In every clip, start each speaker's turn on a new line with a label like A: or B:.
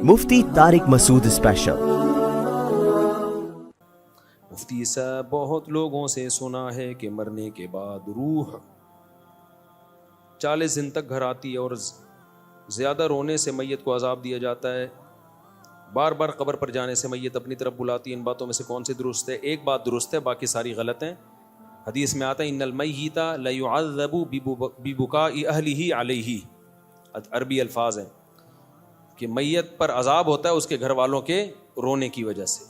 A: مفتی طارق مسعود special.
B: مفتی صاحب، بہت لوگوں سے سنا ہے کہ مرنے کے بعد روح 40 دن تک گھر آتی ہے اور زیادہ رونے سے میت کو عذاب دیا جاتا ہے، بار بار قبر پر جانے سے میت اپنی طرف بلاتی ہے۔ ان باتوں میں سے کون سی درست ہے؟ ایک بات درست ہے، باقی ساری غلط ہیں۔ حدیث میں آتا ہے ان المیت لیعذب ببکاء اہلہ علیہ، عربی الفاظ ہیں کہ میت پر عذاب ہوتا ہے اس کے گھر والوں کے رونے کی وجہ سے۔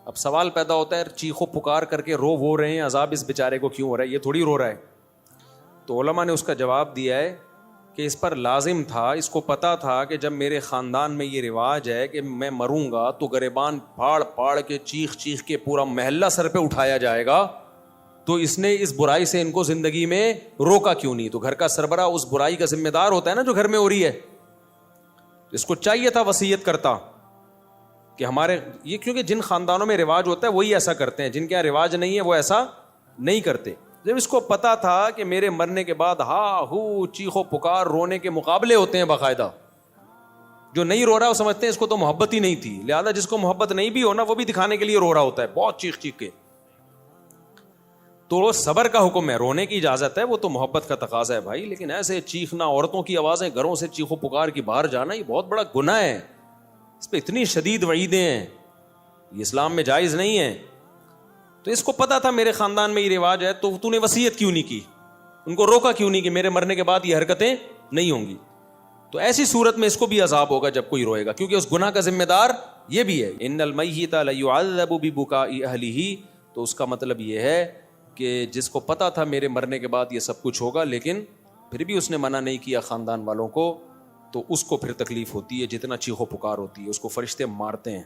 B: اب سوال پیدا ہوتا ہے، چیخو پکار کر کے رو وہ رہے ہیں، عذاب اس بیچارے کو کیوں ہو رہا ہے؟ یہ تھوڑی رو رہا ہے۔ تو علماء نے اس کا جواب دیا ہے کہ اس پر لازم تھا، اس کو پتا تھا کہ جب میرے خاندان میں یہ رواج ہے کہ میں مروں گا تو گریبان پھاڑ پھاڑ کے چیخ چیخ کے پورا محلہ سر پہ اٹھایا جائے گا، تو اس نے اس برائی سے ان کو زندگی میں روکا کیوں نہیں؟ تو گھر کا سربراہ اس برائی کا ذمہ دار ہوتا ہے نا جو گھر میں ہو رہی ہے۔ اس کو چاہیے تھا وصیت کرتا کہ ہمارے یہ، کیونکہ جن خاندانوں میں رواج ہوتا ہے وہی ایسا کرتے ہیں، جن کے یہاں رواج نہیں ہے وہ ایسا نہیں کرتے۔ جب اس کو پتا تھا کہ میرے مرنے کے بعد ہا ہو چیخو پکار رونے کے مقابلے ہوتے ہیں باقاعدہ، جو نہیں رو رہا وہ سمجھتے ہیں اس کو تو محبت ہی نہیں تھی، لہذا جس کو محبت نہیں بھی ہونا وہ بھی دکھانے کے لیے رو رہا ہوتا ہے بہت چیخ چیخ کے۔ تو وہ صبر کا حکم ہے، رونے کی اجازت ہے، وہ تو محبت کا تقاضا ہے بھائی، لیکن ایسے چیخنا، عورتوں کی آوازیں گھروں سے چیخو پکار کی باہر جانا، یہ بہت بڑا گناہ ہے، اس پہ اتنی شدید وعیدیں ہیں، یہ اسلام میں جائز نہیں ہے۔ تو اس کو پتا تھا میرے خاندان میں یہ رواج ہے، تو نے وصیت کیوں نہیں کی؟ ان کو روکا کیوں نہیں کہ میرے مرنے کے بعد یہ حرکتیں نہیں ہوں گی؟ تو ایسی صورت میں اس کو بھی عذاب ہوگا جب کوئی روئے گا، کیونکہ اس گناہ کا ذمہ دار یہ بھی ہے۔ ان المیت لیعذب ببکاء اہلہ، تو اس کا مطلب یہ ہے کہ جس کو پتا تھا میرے مرنے کے بعد یہ سب کچھ ہوگا لیکن پھر بھی اس نے منع نہیں کیا خاندان والوں کو، تو اس کو پھر تکلیف ہوتی ہے، جتنا چیخو پکار ہوتی ہے، اس کو فرشتے مارتے ہیں،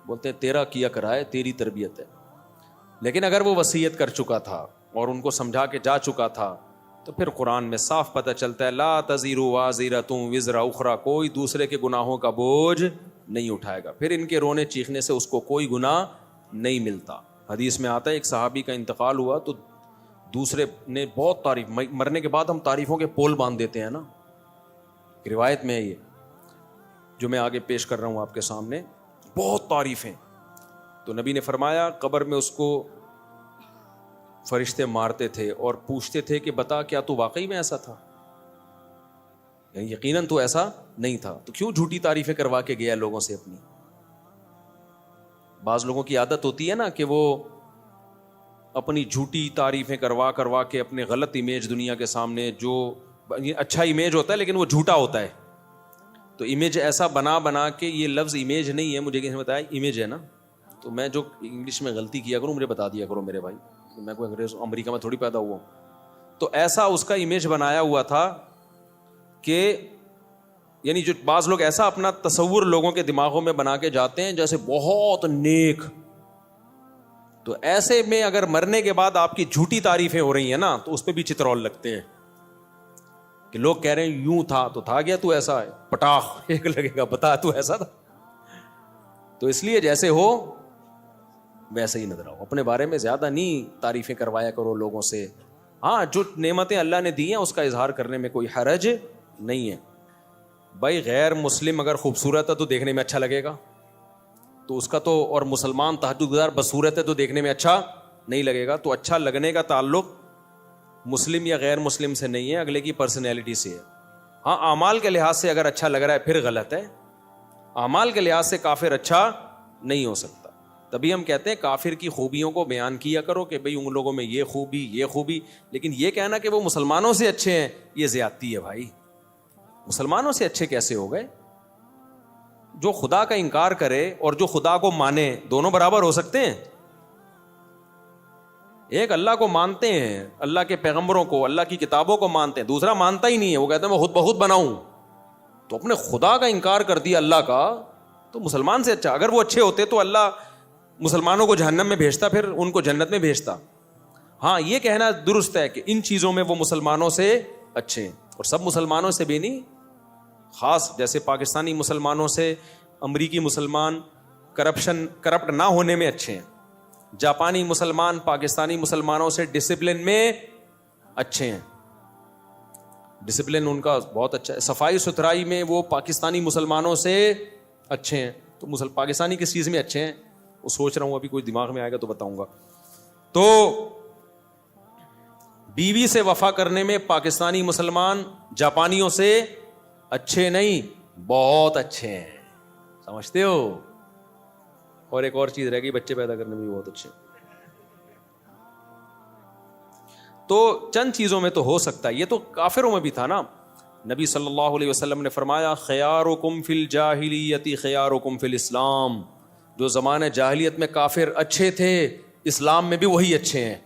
B: بولتے ہیں تیرا کیا کرا ہے، تیری تربیت ہے۔ لیکن اگر وہ وصیت کر چکا تھا اور ان کو سمجھا کے جا چکا تھا تو پھر قرآن میں صاف پتہ چلتا ہے لا تزر وازرۃ وزر اخری، کوئی دوسرے کے گناہوں کا بوجھ نہیں اٹھائے گا، پھر ان کے رونے چیخنے سے اس کو کوئی گناہ نہیں ملتا۔ حدیث میں آتا ہے ایک صحابی کا انتقال ہوا تو دوسرے نے بہت تعریف، مرنے کے بعد ہم تعریفوں کے پول باندھ دیتے ہیں نا، روایت میں ہے یہ جو میں آگے پیش کر رہا ہوں آپ کے سامنے، بہت تعریفیں۔ تو نبی نے فرمایا قبر میں اس کو فرشتے مارتے تھے اور پوچھتے تھے کہ بتا کیا تو واقعی میں ایسا تھا؟ یعنی یقیناً تو ایسا نہیں تھا، تو کیوں جھوٹی تعریفیں کروا کے گیا لوگوں سے اپنی؟ بعض لوگوں کی عادت ہوتی ہے نا کہ وہ اپنی جھوٹی تعریفیں کروا کے اپنے غلط امیج دنیا کے سامنے، جو اچھا امیج ہوتا ہے لیکن وہ جھوٹا ہوتا ہے، تو امیج ایسا بنا کے، یہ لفظ امیج نہیں ہے، مجھے کسی نے بتایا امیج ہے نا، تو میں جو انگلش میں غلطی کیا کروں مجھے بتا دیا کرو میرے بھائی، میں کوئی انگریز امریکہ میں تھوڑی پیدا ہوا ہوں۔ تو ایسا اس کا امیج بنایا ہوا تھا کہ یعنی جو بعض لوگ ایسا اپنا تصور لوگوں کے دماغوں میں بنا کے جاتے ہیں جیسے بہت نیک، تو ایسے میں اگر مرنے کے بعد آپ کی جھوٹی تعریفیں ہو رہی ہیں نا تو اس پہ بھی چترول لگتے ہیں کہ لوگ کہہ رہے ہیں یوں تھا تو تھا گیا، تو ایسا ہے پٹاخ ایک لگے گا، بتا تو ایسا تھا۔ تو اس لیے جیسے ہو ویسے ہی نظر آؤ، اپنے بارے میں زیادہ نہیں تعریفیں کروایا کرو لوگوں سے۔ ہاں جو نعمتیں اللہ نے دی ہیں اس کا اظہار کرنے میں کوئی حرج نہیں ہے۔ بھائی غیر مسلم اگر خوبصورت ہے تو دیکھنے میں اچھا لگے گا، تو اس کا تو، اور مسلمان تہجد گزار بدصورت ہے تو دیکھنے میں اچھا نہیں لگے گا۔ تو اچھا لگنے کا تعلق مسلم یا غیر مسلم سے نہیں ہے، اگلے کی پرسنالٹی سے ہے۔ ہاں اعمال کے لحاظ سے اگر اچھا لگ رہا ہے پھر غلط ہے، اعمال کے لحاظ سے کافر اچھا نہیں ہو سکتا۔ تبھی ہم کہتے ہیں کافر کی خوبیوں کو بیان کیا کرو کہ بھئی ان لوگوں میں یہ خوبی، لیکن یہ کہنا کہ وہ مسلمانوں سے اچھے ہیں یہ زیادتی ہے بھائی۔ مسلمانوں سے اچھے کیسے ہو گئے؟ جو خدا کا انکار کرے اور جو خدا کو مانے دونوں برابر ہو سکتے ہیں؟ ایک اللہ کو مانتے ہیں، اللہ کے پیغمبروں کو، اللہ کی کتابوں کو مانتے ہیں، دوسرا مانتا ہی نہیں ہے، وہ کہتے ہیں میں خود بخود بناؤں، تو اپنے خدا کا انکار کر دیا اللہ کا، تو مسلمان سے اچھا۔ اگر وہ اچھے ہوتے تو اللہ مسلمانوں کو جہنم میں بھیجتا، پھر ان کو جنت میں بھیجتا۔ ہاں یہ کہنا درست ہے کہ ان چیزوں میں وہ مسلمانوں سے اچھے ہیں، اور سب مسلمانوں سے بھی نہیں، خاص جیسے پاکستانی مسلمانوں سے امریکی مسلمان کرپٹ نہ ہونے میں اچھے ہیں، جاپانی مسلمان پاکستانی مسلمانوں سے ڈسپلن میں اچھے ہیں، ڈسپلن ان کا بہت اچھا ہے. صفائی ستھرائی میں وہ پاکستانی مسلمانوں سے اچھے ہیں. تو پاکستانی کس چیز میں اچھے ہیں وہ سوچ رہا ہوں, ابھی کوئی دماغ میں آئے گا تو بتاؤں گا. تو بیوی سے وفا کرنے میں پاکستانی مسلمان جاپانیوں سے اچھے نہیں, بہت اچھے ہیں, سمجھتے ہو. اور ایک اور چیز رہ گئی, بچے پیدا کرنے میں بھی بہت اچھے. تو چند چیزوں میں تو ہو سکتا ہے, یہ تو کافروں میں بھی تھا نا. نبی صلی اللہ علیہ وسلم نے فرمایا خیارکم فی الجاہلیت خیارکم فی الاسلام. جو زمانہ جاہلیت میں کافر اچھے تھے, اسلام میں بھی وہی اچھے ہیں.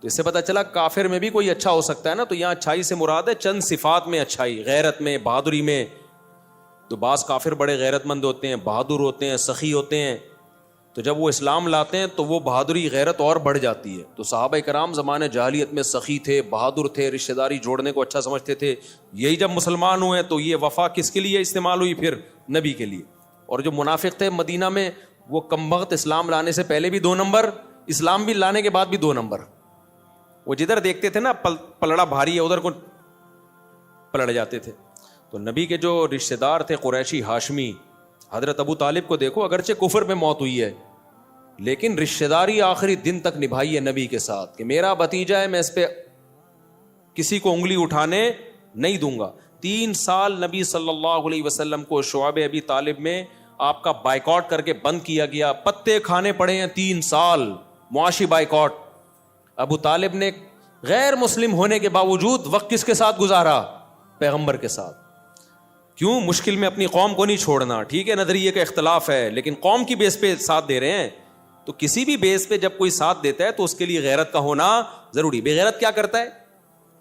B: تو اس سے پتہ چلا کافر میں بھی کوئی اچھا ہو سکتا ہے نا. تو یہاں اچھائی سے مراد ہے چند صفات میں اچھائی, غیرت میں, بہادری میں. تو بعض کافر بڑے غیرت مند ہوتے ہیں, بہادر ہوتے ہیں, سخی ہوتے ہیں. تو جب وہ اسلام لاتے ہیں تو وہ بہادری غیرت اور بڑھ جاتی ہے. تو صحابہ کرام زمانے جاہلیت میں سخی تھے, بہادر تھے, رشتہ داری جوڑنے کو اچھا سمجھتے تھے. یہی جب مسلمان ہوئے تو یہ وفا کس کے لیے استعمال ہوئی, پھر نبی کے لیے. اور جو منافق تھے مدینہ میں, وہ کمبخت اسلام لانے سے پہلے بھی 2 نمبر, اسلام بھی لانے کے بعد بھی 2 نمبر. وہ جدھر دیکھتے تھے نا پلڑا بھاری ہے ادھر کو پلٹ جاتے تھے. تو نبی کے جو رشتہ دار تھے قریشی ہاشمی, حضرت ابو طالب کو دیکھو, اگرچہ کفر میں موت ہوئی ہے لیکن رشتہ داری آخری دن تک نبھائی ہے نبی کے ساتھ, کہ میرا بھتیجا ہے, میں اس پہ کسی کو انگلی اٹھانے نہیں دوں گا. 3 سال نبی صلی اللہ علیہ وسلم کو شعب ابی طالب میں آپ کا بائیکاٹ کر کے بند کیا گیا, پتے کھانے پڑے ہیں 3 سال, معاشی بائیکاٹ. ابو طالب نے غیر مسلم ہونے کے باوجود وقت کس کے ساتھ گزارا, پیغمبر کے ساتھ. کیوں؟ مشکل میں اپنی قوم کو نہیں چھوڑنا. ٹھیک ہے نظریے کا اختلاف ہے لیکن قوم کی بیس پہ ساتھ دے رہے ہیں. تو کسی بھی بیس پہ جب کوئی ساتھ دیتا ہے تو اس کے لیے غیرت کا ہونا ضروری. بے غیرت کیا کرتا ہے,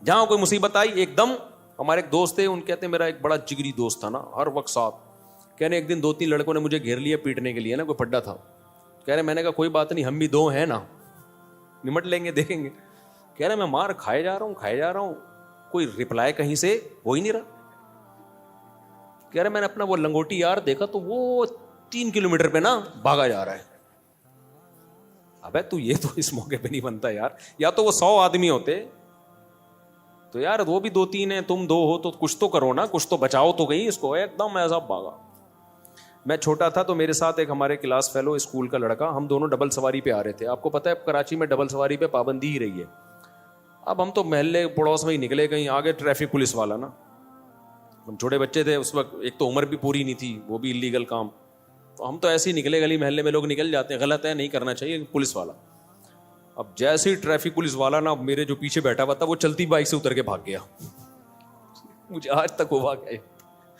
B: جہاں کوئی مصیبت آئی ایک دم. ہمارے ایک دوست تھے, ان کہتے ہیں میرا ایک بڑا جگری دوست تھا نا, ہر وقت ساتھ. کہنے ایک دن 2-3 لڑکوں نے مجھے گھیر لیا پیٹنے کے لیے نا, کوئی پڈا تھا. کہہ رہے میں نے کہا کوئی بات نہیں, ہم بھی 2 ہیں نا, نمٹ لیں گے, دیکھیں گے. کہہ رہے میں مار کھائے جا رہا ہوں, کوئی رپلائی کہیں سے ہو ہی نہیں رہا. کہہ رہے میں نے اپنا وہ لنگوٹی یار دیکھا تو وہ 3 کلومیٹر پہ نا بھاگا جا رہا ہے. ابے تو یہ تو اس موقع پہ نہیں بنتا یار, یا تو وہ 100 آدمی ہوتے تو یار وہ بھی 2-3 ہیں, تم 2 ہو تو کچھ تو کرو نا, کچھ تو بچاؤ تو گئی اس کو. ایک دم ایسا بھاگا. میں چھوٹا تھا تو میرے ساتھ ایک ہمارے کلاس فیلو اسکول کا لڑکا, ہم دونوں ڈبل سواری پہ آ رہے تھے. آپ کو پتا ہے کراچی میں ڈبل سواری پہ پابندی ہی رہی ہے. اب ہم تو محلے پڑوس میں ہی نکلے, کہیں آگے ٹریفک پولیس والا نا, ہم چھوٹے بچے تھے اس وقت, ایک تو عمر بھی پوری نہیں تھی, وہ بھی اللیگل کام. تو ہم تو ایسے ہی نکلے, گلی محلے میں لوگ نکل جاتے ہیں, غلط ہے نہیں کرنا چاہیے. پولیس والا, اب جیسے ہی ٹریفک پولیس والا نا میرے جو پیچھے بیٹھا ہوا تھا وہ چلتی بائک سے اتر کے بھاگ گیا. مجھے آج تک وہ بھاگا ہے,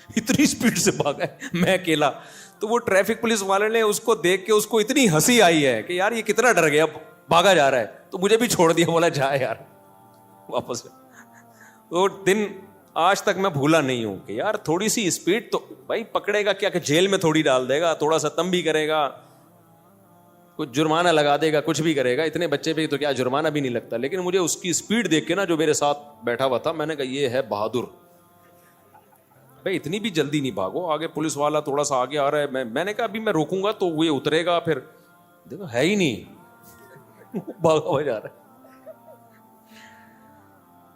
B: اتنی اسپیڈ سے بھاگا ہے, میں اکیلا. تو وہ ٹریفک پولیس والے نے اس کو دیکھ کے اس کو اتنی ہنسی آئی ہے کہ یار یہ کتنا ڈر گیا, بھاگا جا رہا ہے. تو مجھے بھی چھوڑ دیا, بولا جا یار واپس. وہ دن آج تک میں بھولا نہیں ہوں کہ یار تھوڑی سی اسپیڈ تو بھائی پکڑے گا کیا, کہ جیل میں تھوڑی ڈال دے گا, تھوڑا سا تم بھی کرے گا, کچھ جرمانہ لگا دے گا, کچھ بھی کرے گا. اتنے بچے پہ تو کیا جرمانہ بھی نہیں لگتا. لیکن مجھے اس کی اسپیڈ دیکھ کے نا جو میرے ساتھ بیٹھا ہوا تھا, میں نے کہا یہ ہے بہادر. بھائی اتنی بھی جلدی نہیں بھاگو, آگے پولیس والا تھوڑا سا آگے آ رہا ہے. میں نے کہا ابھی میں روکوں گا تو وہ اترے گا, پھر دیکھو ہے ہی نہیں, بھاگا ہوا جا رہا ہے.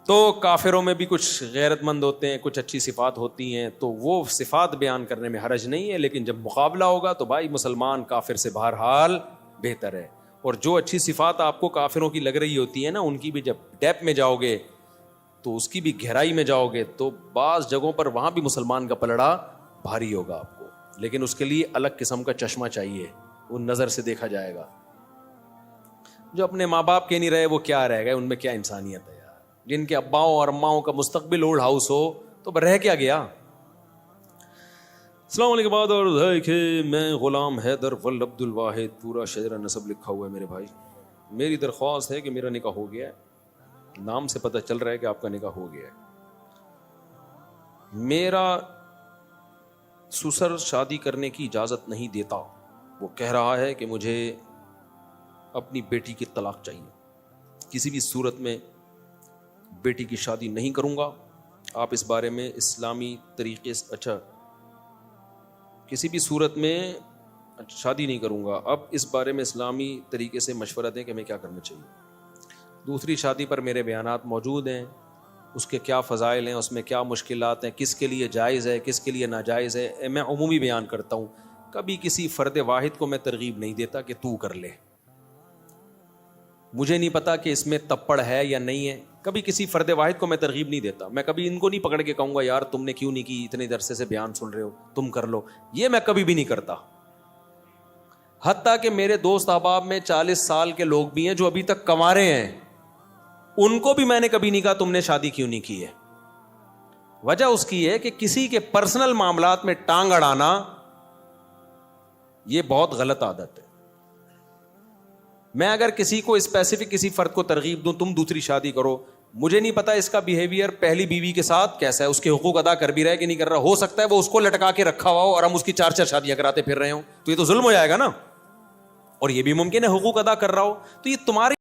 B: تو کافروں میں بھی کچھ غیرت مند ہوتے ہیں, کچھ اچھی صفات ہوتی ہیں, تو وہ صفات بیان کرنے میں حرج نہیں ہے. لیکن جب مقابلہ ہوگا تو بھائی مسلمان کافر سے بہرحال بہتر ہے. اور جو اچھی صفات آپ کو کافروں کی لگ رہی ہوتی ہیں نا, ان کی بھی جب ڈیپ میں جاؤ گے تو اس کی بھی گہرائی میں جاؤ گے تو بعض جگہوں پر وہاں بھی مسلمان کا پلڑا بھاری ہوگا آپ کو. لیکن اس کے لیے الگ قسم کا چشمہ چاہیے, ان نظر سے دیکھا جائے گا. جو اپنے ماں باپ کے نہیں رہے وہ کیا رہ گئے, ان میں کیا انسانیت ہے. جن کے اباؤں اور اماؤں کا مستقبل اولڈ ہاؤس ہو تو رہ کیا گیا. السلام علیکم. بعد اور ہے کہ میں غلام حیدر ول عبد الواحد, پورا شجرہ نسب لکھا ہوا ہے میرے بھائی. میری درخواست ہے کہ میرا نکاح ہو گیا ہے, نام سے پتہ چل رہا ہے کہ آپ کا نکاح ہو گیا ہے. میرا سسر شادی کرنے کی اجازت نہیں دیتا, وہ کہہ رہا ہے کہ مجھے اپنی بیٹی کی طلاق چاہیے, کسی بھی صورت میں بیٹی کی شادی نہیں کروں گا. آپ اس بارے میں اسلامی طریقے سے, اچھا کسی بھی صورت میں شادی نہیں کروں گا, اب اس بارے میں اسلامی طریقے سے مشورہ دیں کہ میں کیا کرنا چاہیے. دوسری شادی پر میرے بیانات موجود ہیں, اس کے کیا فضائل ہیں, اس میں کیا مشکلات ہیں, کس کے لیے جائز ہے, کس کے لیے ناجائز ہے. میں عمومی بیان کرتا ہوں, کبھی کسی فرد واحد کو میں ترغیب نہیں دیتا کہ تو کر لے. مجھے نہیں پتا کہ اس میں تپڑ ہے یا نہیں ہے, کبھی کسی فرد واحد کو میں ترغیب نہیں دیتا. میں کبھی ان کو نہیں پکڑ کے کہوں گا یار تم نے کیوں نہیں کی, اتنے عرصے سے بیان سن رہے ہو, تم کر لو. یہ میں کبھی بھی نہیں کرتا. حتیٰ کہ میرے دوست احباب میں 40 سال کے لوگ بھی ہیں جو ابھی تک کنوارے ہیں, ان کو بھی میں نے کبھی نہیں کہا تم نے شادی کیوں نہیں کی ہے. وجہ اس کی ہے کہ کسی کے پرسنل معاملات میں ٹانگ اڑانا یہ بہت غلط عادت ہے. میں اگر کسی کو اسپیسیفک کسی فرد کو ترغیب دوں تم دوسری شادی کرو, مجھے نہیں پتا اس کا بیہیویئر پہلی بیوی کے ساتھ کیسا ہے, اس کے حقوق ادا کر بھی رہا ہے کہ نہیں کر رہا. ہو سکتا ہے وہ اس کو لٹکا کے رکھا ہوا ہو اور ہم اس کی 4 شادیاں کراتے پھر رہے ہوں, تو یہ تو ظلم ہو جائے گا نا. اور یہ بھی ممکن ہے حقوق ادا کر رہا ہو. تو یہ تمہاری